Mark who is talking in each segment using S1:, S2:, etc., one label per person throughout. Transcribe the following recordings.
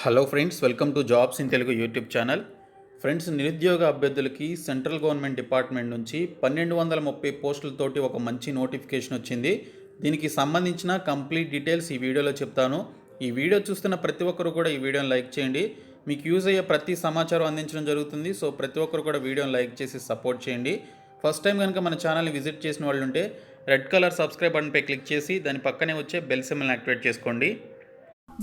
S1: Hello friends, welcome to jobs in Telugu YouTube channel. Friends, నిరుద్యోగ అభ్యర్థులకి central government department నుంచి 1230 పోస్టులతోటి ఒక మంచి నోటిఫికేషన్ వచ్చింది. దీనికి సంబంధించిన కంప్లీట్ డీటెయిల్స్ ఈ వీడియోలో చెప్తాను. ఈ వీడియో చూస్తున్న ప్రతి ఒక్కరు కూడా ఈ వీడియోని లైక్ చేయండి. మీకు యూజ్ అయ్యే ప్రతి సమాచారం అందించడం జరుగుతుంది. సో ప్రతి ఒక్కరు కూడా వీడియోని లైక్ చేసి సపోర్ట్ చేయండి. ఫస్ట్ టైం కనుక మన ఛానల్ని విజిట్ చేసిన వాళ్ళు ఉంటే రెడ్ కలర్ సబ్స్క్రైబ్ బటన్పై క్లిక్ చేసి దాని పక్కనే వచ్చే బెల్ సింబల్ని యాక్టివేట్ చేసుకోండి.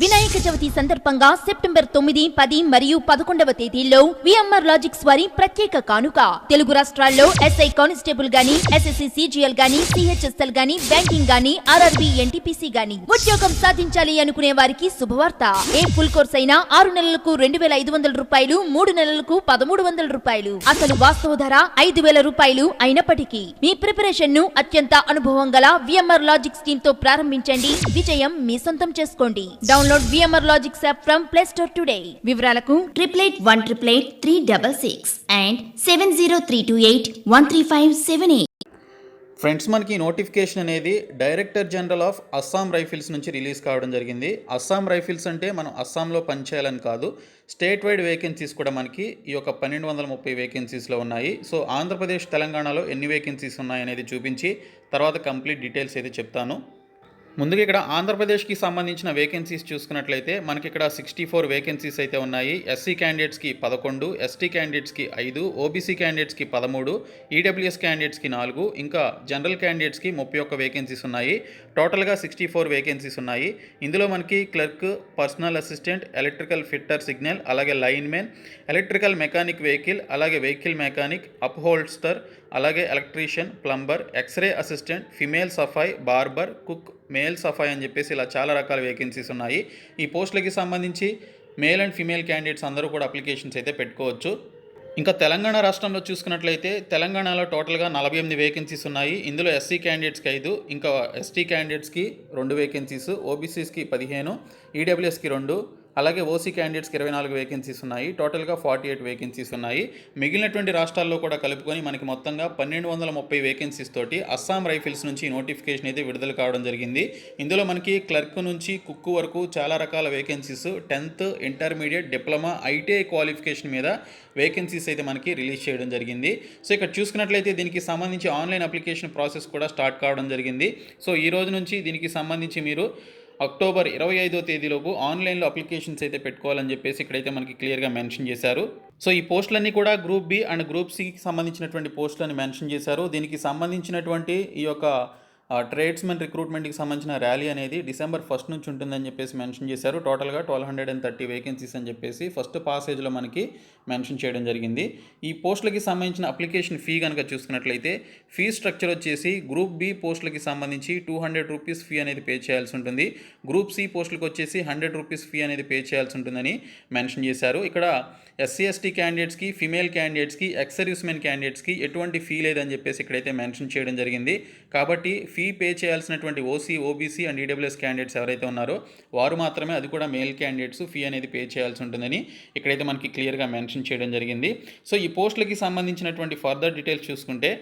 S2: వినాయక చవితి సందర్భంగా సెప్టెంబర్ 9, 10 మరియు 11వ తేదీల్లో విఎంఆర్ లాజిక్స్ వారి ప్రత్యేక కానుక. తెలుగు రాష్ట్రాల్లో ఎస్ఐ కానిస్టేబుల్ గాని, ఎస్ఎస్సి సిజిఎల్ గాని, సిహెచ్ఎస్ఎల్ గాని, బ్యాంకింగ్ గాని, ఆర్ఆర్బి ఎన్టీపీసీ గాని ఉద్యోగం సాధించాలి అనుకునే వారికి శుభవార్త. ఏ ఫుల్ కోర్స్ అయినా 6 నెలలకు 2500 రూపాయలు, 3 నెలలకు 1300 రూపాయలు. అసలు వాస్తవ ధర 5000 రూపాయలు అయినప్పటికీ మీ ప్రిపరేషన్ ను అత్యంత అనుభవం గల విఎంఆర్ లాజిక్స్ టీమ్ తో ప్రారంభించండి. విజయం మీ సొంతం చేసుకోండి. Download VMR Logics app from Play Store today. వివరాలకు 888188 and 703281357.
S1: ఫ్రెండ్స్, మనకి నోటిఫికేషన్ అనేది director general of Assam rifles నుంచి రిలీజ్ కావడం జరిగింది. అస్సాం రైఫిల్స్ అంటే మనం అస్సాంలో పనిచేయాలని కాదు, స్టేట్ వైడ్ వేకెన్సీస్ కూడా మనకి ఈ యొక్క 1230 వేకెన్సీస్లో ఉన్నాయి. సో ఆంధ్రప్రదేశ్, తెలంగాణలో ఎన్ని వేకెన్సీస్ ఉన్నాయనేది చూపించి తర్వాత కంప్లీట్ డీటెయిల్స్ అయితే చెప్తాను. ముందుగా ఇక్కడ ఆంధ్రప్రదేశ్కి సంబంధించిన వేకెన్సీస్ చూసుకున్నట్లయితే మనకి ఇక్కడ 64 వేకెన్సీస్ అయితే ఉన్నాయి. ఎస్సీ క్యాండిడేట్స్కి 11, ఎస్టీ క్యాండిడేట్స్కి 5, ఓబీసీ క్యాండిడేట్స్కి 13, ఈడబ్ల్యూఎస్ క్యాండిడేట్స్కి 4, ఇంకా జనరల్ క్యాండిడేట్స్కి 31 వేకెన్సీస్ ఉన్నాయి. టోటల్గా 64 వేకెన్సీస్ ఉన్నాయి. ఇందులో మనకి clerk, personal assistant, electrical fitter signal, అలాగే లైన్మెన్, ఎలక్ట్రికల్ మెకానిక్ వెహికల్, అలాగే వెహికల్ మెకానిక్, అప్హోల్స్టర్, అలాగే electrician, plumber, x ray assistant, female సఫాయి, బార్బర్, కుక్, మేల్ సఫాయి అని చెప్పేసి ఇలా చాలా రకాల వేకెన్సీస్ ఉన్నాయి. ఈ పోస్టులకి సంబంధించి మేల్ అండ్ ఫిమేల్ క్యాండిడేట్స్ అందరూ కూడా అప్లికేషన్స్ అయితే పెట్టుకోవచ్చు. ఇంకా తెలంగాణ రాష్ట్రంలో చూసుకున్నట్లయితే తెలంగాణలో టోటల్గా 48 వేకెన్సీస్ ఉన్నాయి. ఇందులో ఎస్సీ క్యాండిడేట్స్కి 5, ఇంకా ఎస్టీ క్యాండిడేట్స్కి 2 వేకెన్సీస్, ఓబీసీస్కి 15, ఈడబ్ల్యూఎస్కి 2, అలాగే ఓసీ క్యాండిడేట్స్కి 24 వేకెన్సీస్ ఉన్నాయి. టోటల్గా 48 వేకెన్సీస్ ఉన్నాయి. మిగిలినటువంటి రాష్ట్రాల్లో కూడా కలుపుకొని మనకి మొత్తంగా 1230 వేకెన్సీస్ తోటి అస్సాం రైఫిల్స్ నుంచి నోటిఫికేషన్ అయితే విడుదల కావడం జరిగింది. ఇందులో మనకి క్లర్క్ నుంచి కుక్ వరకు చాలా రకాల vacancies, 10th, intermediate, diploma, ITI qualification మీద వేకెన్సీస్ అయితే మనకి రిలీజ్ చేయడం జరిగింది. సో ఇక్కడ చూసుకున్నట్లయితే దీనికి సంబంధించి ఆన్లైన్ అప్లికేషన్ ప్రాసెస్ కూడా స్టార్ట్ కావడం జరిగింది. సో ఈ రోజు నుంచి దీనికి సంబంధించి మీరు అక్టోబర్ 25వ తేదీలోపు ఆన్లైన్లో అప్లికేషన్స్ అయితే పెట్టుకోవాలని చెప్పేసి ఇక్కడైతే మనకి క్లియర్గా మెన్షన్ చేశారు. సో ఈ పోస్టులన్నీ కూడా గ్రూప్ బి అండ్ గ్రూప్ సికి సంబంధించినటువంటి పోస్టులని మెన్షన్ చేశారు. దీనికి సంబంధించినటువంటి ఈ యొక్క ట్రేడ్స్మెన్ రిక్రూట్మెంట్కి సంబంధించిన ర్యాలీ అనేది డిసెంబర్ 1 నుంచి ఉంటుందని చెప్పేసి మెన్షన్ చేశారు. టోటల్గా 1230 వేకెన్సీస్ అని చెప్పేసి ఫస్ట్ పాసేజ్లో మనకి మెన్షన్ చేయడం జరిగింది. ఈ పోస్టులకి సంబంధించిన అప్లికేషన్ ఫీ కనుక చూసుకున్నట్లయితే ఫీ స్ట్రక్చర్ వచ్చేసి గ్రూప్ బి పోస్టులకి సంబంధించి 200 రూపీస్ ఫీ అనేది పే చేయాల్సి ఉంటుంది. గ్రూప్ సి పోస్టులకు వచ్చేసి 100 రూపీస్ ఫీ అనేది పే చేయాల్సి ఉంటుందని మెన్షన్ చేశారు. ఇక్కడ ఎస్సీ ఎస్టీ క్యాండిడేట్స్కి, ఫిమేల్ క్యాండిడేట్స్కి, ఎక్స్ సర్వీస్మెన్ క్యాండిడేట్స్కి ఎటువంటి ఫీ లేదని చెప్పేసి ఇక్కడైతే మెన్షన్ చేయడం జరిగింది. కాబట్టి ఫీ పే చేయాల్సినటువంటి OC, OBC and EWS candidates ఎవరైతే ఉన్నారో వారు మాత్రమే, అది కూడా మేల్ క్యాండిడేట్స్, ఫీ అనేది పే చేయాల్సి ఉంటుందని ఇక్కడైతే మనకి క్లియర్గా మెన్షన్ చేయడం జరిగింది. సో ఈ పోస్టులకి సంబంధించినటువంటి ఫర్దర్ డీటెయిల్స్ చూసుకుంటే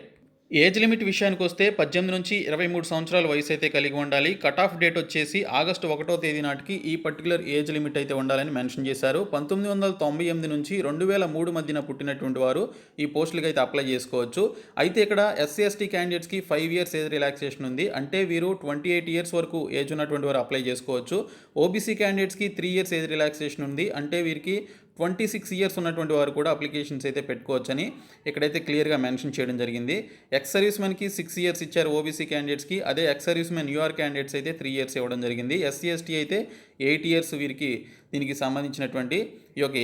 S1: ఏజ్ లిమిట్ విషయానికి వస్తే 18 నుంచి 23 సంవత్సరాల వయసు అయితే కలిగి ఉండాలి. కట్ ఆఫ్ డేట్ వచ్చేసి ఆగస్టు 1వ తేదీ నాటికి ఈ పర్టికులర్ ఏజ్ లిమిట్ అయితే ఉండాలని మెన్షన్ చేశారు. 1998 నుంచి 2003 మధ్యన పుట్టినటువంటి వారు ఈ పోస్టులకి అయితే అప్లై చేసుకోవచ్చు. అయితే ఇక్కడ ఎస్సీ ఎస్టీ క్యాండిడేట్స్కి 5 ఇయర్స్ ఏజ్ రిలాక్సేషన్ ఉంది. అంటే వీరు 28 ఇయర్స్ వరకు ఏజ్ ఉన్నటువంటి వారు అప్లై చేసుకోవచ్చు. ఓబీసీ క్యాండిడేట్స్కి 3 ఇయర్స్ ఏజ్ రిలాక్సేషన్ ఉంది. అంటే వీరికి 26 ఇయర్స్ ఉన్నటువంటి వారు కూడా అప్లికేషన్స్ అయితే పెట్టుకోవచ్చని ఇక్కడైతే క్లియర్గా మెన్షన్ చేయడం జరిగింది. ఎక్స్ సర్వీస్మెన్కి 6 ఇయర్స్ ఇచ్చారు ఓబీసీ క్యాండిడేట్స్కి. అదే ఎక్స్ సర్వీస్మెన్ యూఆర్ క్యాండిడేట్స్ అయితే 3 ఇయర్స్ ఇవ్వడం జరిగింది. ఎస్సీ ఎస్టీ అయితే 8 ఇయర్స్ వీరికి దీనికి సంబంధించినటువంటి ఈ యొక్క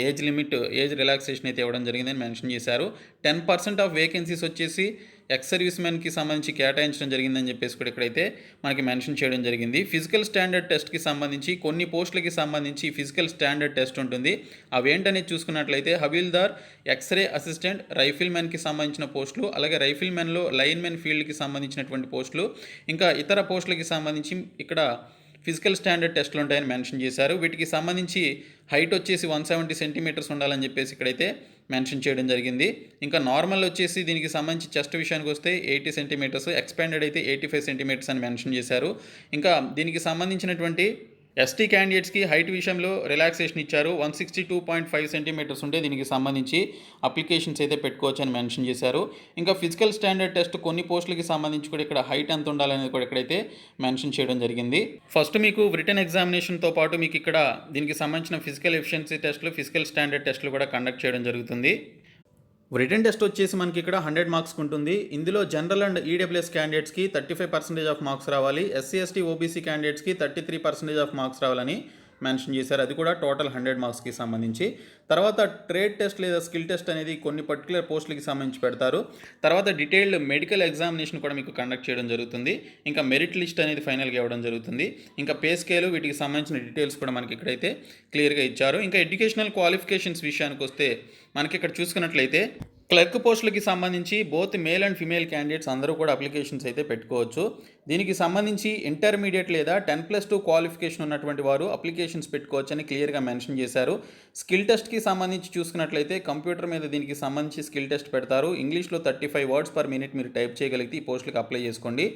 S1: ఏజ్ రిలాక్సేషన్ అయితే ఇవ్వడం జరిగిందని మెన్షన్ చేశారు. 10% ఆఫ్ వేకెన్సీస్ వచ్చేసి ఎక్స్ సర్వీస్మెన్కి సంబంధించి కేటాయించడం జరిగిందని చెప్పేసి కూడా ఇక్కడైతే మనకి మెన్షన్ చేయడం జరిగింది. ఫిజికల్ స్టాండర్డ్ టెస్ట్కి సంబంధించి కొన్ని పోస్టులకి సంబంధించి ఫిజికల్ స్టాండర్డ్ టెస్ట్ ఉంటుంది. అవేంటనేది చూసుకున్నట్లయితే హవిల్దార్, ఎక్స్రే అసిస్టెంట్, రైఫిల్మెన్కి సంబంధించిన పోస్టులు, అలాగే రైఫిల్మెన్లో లైన్మెన్ ఫీల్డ్కి సంబంధించినటువంటి పోస్టులు, ఇంకా ఇతర పోస్టులకి సంబంధించి ఇక్కడ ఫిజికల్ స్టాండర్డ్ టెస్టులు ఉంటాయని మెన్షన్ చేశారు. వీటికి సంబంధించి హైట్ వచ్చేసి 170 సెంటీమీటర్స్ ఉండాలని చెప్పేసి ఇక్కడైతే మెన్షన్ చేయడం జరిగింది. ఇంకా నార్మల్ వచ్చేసి దీనికి సంబంధించి చెస్ట్ విషయానికి వస్తే 80 సెంటీమీటర్స్, ఎక్స్పాండెడ్ అయితే 85 సెంటీమీటర్స్ అని మెన్షన్ చేశారు. ఇంకా దీనికి సంబంధించినటువంటి ఎస్టీ క్యాండిడేట్స్కి హైట్ విషయంలో రిలాక్సేషన్ ఇచ్చారు. 162.5 సెంటీమీటర్స్ ఉంటే దీనికి సంబంధించి అప్లికేషన్స్ అయితే పెట్టుకోవచ్చు అని మెన్షన్ చేశారు. ఇంకా ఫిజికల్ స్టాండర్డ్ టెస్ట్ కొన్ని పోస్టులకి సంబంధించి కూడా ఇక్కడ హైట్ ఎంత ఉండాలనేది కూడా ఇక్కడైతే మెన్షన్ చేయడం జరిగింది. ఫస్ట్ మీకు రిటన్ ఎగ్జామినేషన్తో పాటు మీకు ఇక్కడ దీనికి సంబంధించిన ఫిజికల్ ఎఫిషియన్సీ టెస్టులు, ఫిజికల్ స్టాండర్డ్ టెస్టులు కూడా కండక్ట్ చేయడం జరుగుతుంది. రిటన్ టెస్ట్ వచ్చేసి మనకి ఇక్కడ 100 మార్క్స్ ఉంటుంది. ఇందులో జనరల్ అండ్ ఈడబ్ల్యూఎస్ క్యాండిడేట్స్కి 35% ఆఫ్ మార్క్స్ రావాలి. ఎస్సీ ఎస్టీ ఓబీసీ క్యాండిడేట్స్కి 33% ఆఫ్ మార్క్స్ రావాలని మెన్షన్ చేశారు. అది కూడా టోటల్ 100 మార్క్స్కి సంబంధించి. తర్వాత ట్రేడ్ టెస్ట్ లేదా స్కిల్ టెస్ట్ అనేది కొన్ని పర్టికులర్ పోస్టులకి సంబంధించి పెడతారు. తర్వాత డీటెయిల్డ్ మెడికల్ ఎగ్జామినేషన్ కూడా మీకు కండక్ట్ చేయడం జరుగుతుంది. ఇంకా మెరిట్ లిస్ట్ అనేది ఫైనల్గా ఇవ్వడం జరుగుతుంది. ఇంకా పే స్కేలు వీటికి సంబంధించిన డీటెయిల్స్ కూడా మనకి ఇక్కడైతే క్లియర్గా ఇచ్చారు. ఇంకా ఎడ్యుకేషనల్ క్వాలిఫికేషన్స్ విషయానికి వస్తే మనకి ఇక్కడ చూసుకున్నట్లయితే క్లర్క్ పోస్టులకి సంబంధించి both male and female candidates అందరూ కూడా అప్లికేషన్స్ అయితే పెట్టుకోవచ్చు. దీనికి సంబంధించి ఇంటర్మీడియట్ లేదా 10+2 క్వాలిఫికేషన్ ఉన్నటువంటి వారు అప్లికేషన్స్ పెట్టుకోవచ్చు అని క్లియర్గా మెన్షన్ చేశారు. స్కిల్ టెస్ట్కి సంబంధించి చూసుకున్నట్లయితే కంప్యూటర్ మీద దీనికి సంబంధించి స్కిల్ టెస్ట్ పెడతారు. ఇంగ్లీష్లో 35 వర్డ్స్ పర్ మినిట్ మీరు టైప్ చేయగలిగితే ఈ పోస్టులకు అప్లై చేసుకోండి.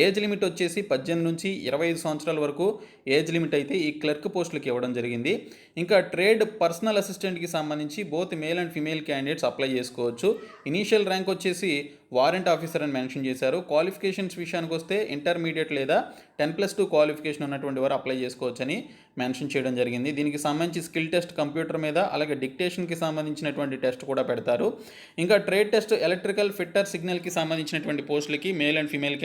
S1: ఏజ్ లిమిట్ వచ్చేసి 18 నుంచి 25 సంవత్సరాల వరకు ఏజ్ లిమిట్ అయితే ఈ క్లర్క్ పోస్టులకి ఇవ్వడం జరిగింది. ఇంకా ట్రేడ్ పర్సనల్ అసిస్టెంట్కి సంబంధించి both male and female candidates apply చేసుకోవచ్చు. ఇనీషియల్ ర్యాంక్ వచ్చేసి వారెంట్ ఆఫీసర్ అని మెన్షన్ చేశారు. క్వాలిఫికేషన్స్ విషయానికి వస్తే ఇంటర్మీడియట్ లేదా 10+2 క్వాలిఫికేషన్ ఉన్నటువంటి వారు అప్లై చేసుకోవచ్చని మెన్షన్ చేయడం జరిగింది. దీనికి సంబంధించి స్కిల్ టెస్ట్ కంప్యూటర్ మీద, అలాగే డిక్టేషన్కి సంబంధించినటువంటి టెస్ట్ కూడా పెడతారు. ఇంకా ట్రేడ్ టెస్ట్ ఎలక్ట్రికల్ ఫిట్టర్ సిగ్నల్కి సంబంధించినటువంటి పోస్టులకి మేల్ అండ్ ఫిమేల్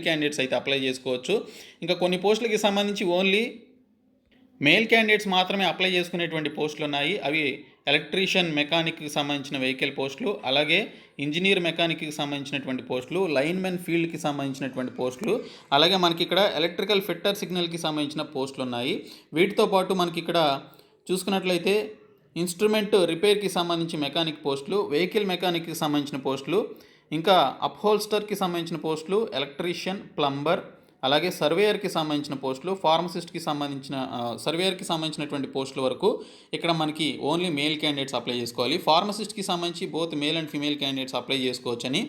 S1: క్యాండిడేట్స్ అయితే అప్లై చేసుకోవచ్చు. ఇంకా కొన్ని పోస్టులకి సంబంధించి ఓన్లీ మేల్ క్యాండిడేట్స్ మాత్రమే అప్లై చేసుకునేటువంటి పోస్టులు ఉన్నాయి. అవి ఎలక్ట్రీషియన్ మెకానిక్కి సంబంధించిన వెహికల్ పోస్టులు, అలాగే ఇంజనీర్ మెకానిక్కి సంబంధించినటువంటి పోస్టులు, లైన్మెన్ ఫీల్డ్కి సంబంధించినటువంటి పోస్టులు, అలాగే మనకి ఇక్కడ ఎలక్ట్రికల్ ఫిట్టర్ సిగ్నల్కి సంబంధించిన పోస్టులు ఉన్నాయి. వీటితో పాటు మనకి ఇక్కడ చూసుకున్నట్లయితే ఇన్స్ట్రుమెంట్ రిపేర్కి సంబంధించి మెకానిక్ పోస్టులు, వెహికల్ మెకానిక్కి సంబంధించిన పోస్టులు, ఇంకా అప్హోల్స్టర్కి సంబంధించిన పోస్టులు, ఎలక్ట్రీషియన్, ప్లంబర్, అలాగే సర్వేయర్కి సంబంధించిన పోస్టులు, ఫార్మసిస్ట్కి సంబంధించినటువంటి పోస్టుల వరకు ఇక్కడ మనకి ఓన్లీ మేల్ క్యాండిడేట్స్ అప్లై చేసుకోవాలి. ఫార్మసిస్ట్కి సంబంధించి both male and female candidates apply చేసుకోవచ్చని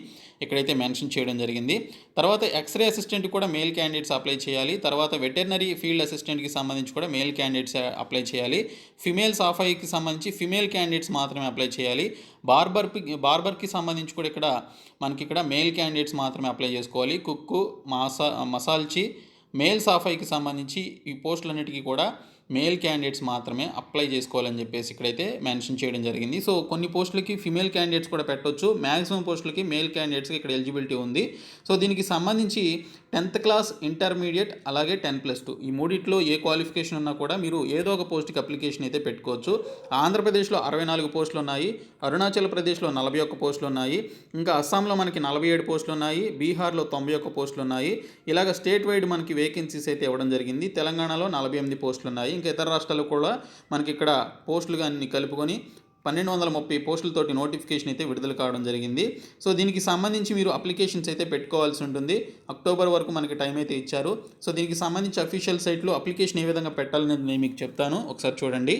S1: ఇక్కడైతే మెన్షన్ చేయడం జరిగింది. తర్వాత ఎక్స్రే అసిస్టెంట్ కూడా మేల్ క్యాండిడేట్స్ అప్లై చేయాలి. తర్వాత వెటర్నరీ ఫీల్డ్ అసిస్టెంట్కి సంబంధించి కూడా మేల్ క్యాండిడేట్స్ అప్లై చేయాలి. ఫిమేల్ సాఫాయికి సంబంధించి ఫిమేల్ క్యాండిడేట్స్ మాత్రమే అప్లై చేయాలి. బార్బర్కి సంబంధించి కూడా మనకి ఇక్కడ మేల్ క్యాండిడేట్స్ మాత్రమే అప్లై చేసుకోవాలి. కుక్కు, మసాల్చి, మేల్ సాఫాయికి సంబంధించి ఈ పోస్టులన్నిటికీ కూడా మేల్ క్యాండిడేట్స్ మాత్రమే అప్లై చేసుకోవాలని చెప్పేసి ఇక్కడైతే మెన్షన్ చేయడం జరిగింది. సో కొన్ని పోస్టులకి ఫిమేల్ క్యాండిడేట్స్ కూడా పెట్టవచ్చు. మ్యాక్సిమం పోస్టులకి మేల్ క్యాండిడేట్స్కి ఇక్కడ ఎలిజిబిలిటీ ఉంది. సో దీనికి సంబంధించి 10th క్లాస్, ఇంటర్మీడియట్, అలాగే 10+2 ఈ మూడిట్లో ఏ క్వాలిఫికేషన్ ఉన్నా కూడా మీరు ఏదో ఒక పోస్ట్కి అప్లికేషన్ అయితే పెట్టుకోవచ్చు. ఆంధ్రప్రదేశ్లో 64 పోస్టులు ఉన్నాయి, అరుణాచల్ ప్రదేశ్లో 41 పోస్టులు ఉన్నాయి, ఇంకా అస్సాంలో మనకి 47 పోస్టులు ఉన్నాయి, బీహార్లో 91 పోస్టులు ఉన్నాయి. ఇలాగ స్టేట్ వైడ్ మనకి వేకెన్సీస్ అయితే ఇవ్వడం జరిగింది. తెలంగాణలో 48 పోస్టులు ఉన్నాయి. ఇంకా ఇతర రాష్ట్రాల్లో కూడా మనకి ఇక్కడ పోస్టులుగా అన్ని కలుపుకొని 1230 పోస్టులతోటి నోటిఫికేషన్ అయితే విడుదల కావడం జరిగింది. సో దీనికి సంబంధించి మీరు అప్లికేషన్స్ అయితే పెట్టుకోవాల్సి ఉంటుంది. అక్టోబర్ వరకు మనకి టైం అయితే ఇచ్చారు. సో దీనికి సంబంధించి అఫీషియల్ సైట్లో అప్లికేషన్ ఏ విధంగా పెట్టాలనేది నేను మీకు చెప్తాను, ఒకసారి చూడండి.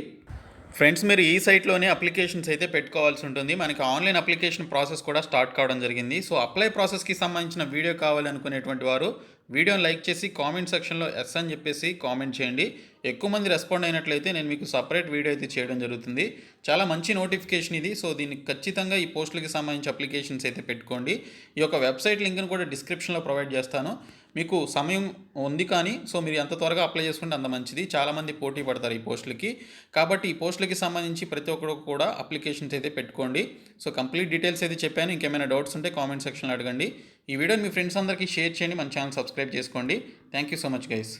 S1: ఫ్రెండ్స్, మీరు ఈ సైట్లోనే అప్లికేషన్స్ అయితే పెట్టుకోవాల్సి ఉంటుంది. మనకి ఆన్లైన్ అప్లికేషన్ ప్రాసెస్ కూడా స్టార్ట్ కావడం జరిగింది. సో అప్లై ప్రాసెస్కి సంబంధించిన వీడియో కావాలనుకునేటువంటి వారు వీడియోని లైక్ చేసి కామెంట్ సెక్షన్లో ఎస్ అని చెప్పేసి కామెంట్ చేయండి. ఎక్కువ మంది రెస్పాండ్ అయినట్లయితే నేను మీకు సపరేట్ వీడియో అయితే చేయడం జరుగుతుంది. చాలా మంచి నోటిఫికేషన్ ఇది. సో దీనికి ఖచ్చితంగా ఈ పోస్టులకి సంబంధించి అప్లికేషన్స్ అయితే పెట్టుకోండి. ఈ యొక్క వెబ్సైట్ లింక్ని కూడా డిస్క్రిప్షన్లో ప్రొవైడ్ చేస్తాను. మీకు సమయం ఉంది కానీ సో మీరు ఎంత త్వరగా అప్లై చేసుకుంటే అంత మంచిది. చాలామంది పోటీ పడతారు ఈ పోస్టులకి. కాబట్టి ఈ పోస్టులకి సంబంధించి ప్రతి ఒక్కరు కూడా అప్లికేషన్స్ అయితే పెట్టుకోండి. సో కంప్లీట్ డీటెయిల్స్ అయితే చెప్పాను. ఇంకేమైనా డౌట్స్ ఉంటే కామెంట్ సెక్షన్లో అడగండి. ఈ వీడియోని మీ ఫ్రెండ్స్ అందరికీ షేర్ చేయండి. మన ఛానల్ సబ్స్క్రైబ్ చేసుకోండి. Thank you so much guys.